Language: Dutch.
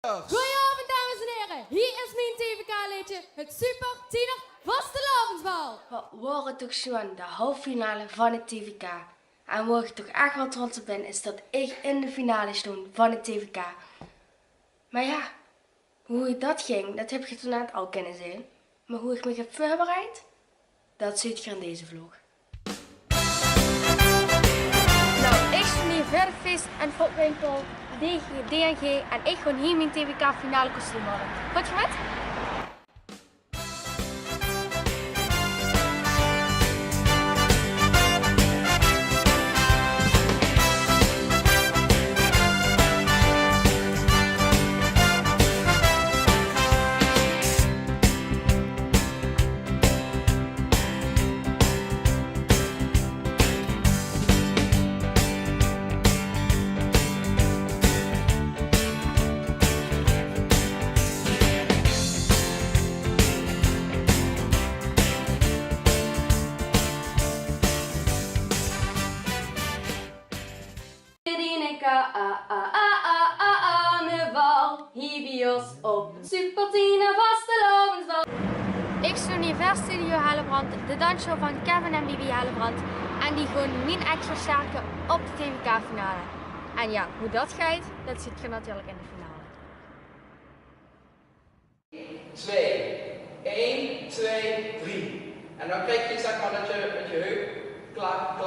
Goedenavond dames en heren, hier is mijn TVK-liedje, het Super Tiener Vastelavondsbal. Wat wordt toch zo'n de halve finale van het TVK. En waar ik toch echt wel trots op ben, is dat ik in de finale stond van het TVK. Maar ja, hoe dat ging, dat heb je toen net al kunnen zien. Maar hoe ik me heb voorbereid, dat ziet je in deze vlog. Nou, ik stond hier verder feest en fotwinkel, DNG en ik gewoon hier mijn TVK finale kostuum hadden. Goed je met? Hibios op het Super Tiener Vastelavondsbal. Ik stond hier vers Studio Hellebrand, de dansshow van Kevin en Bibi Hellebrand. En die gewoon min extra sterke op de TVK-finale. En ja, hoe dat gaat, dat ziet je natuurlijk in de finale. 2, 1, 2, 3. En dan krijg je zeg maar dat je met je heup klaar.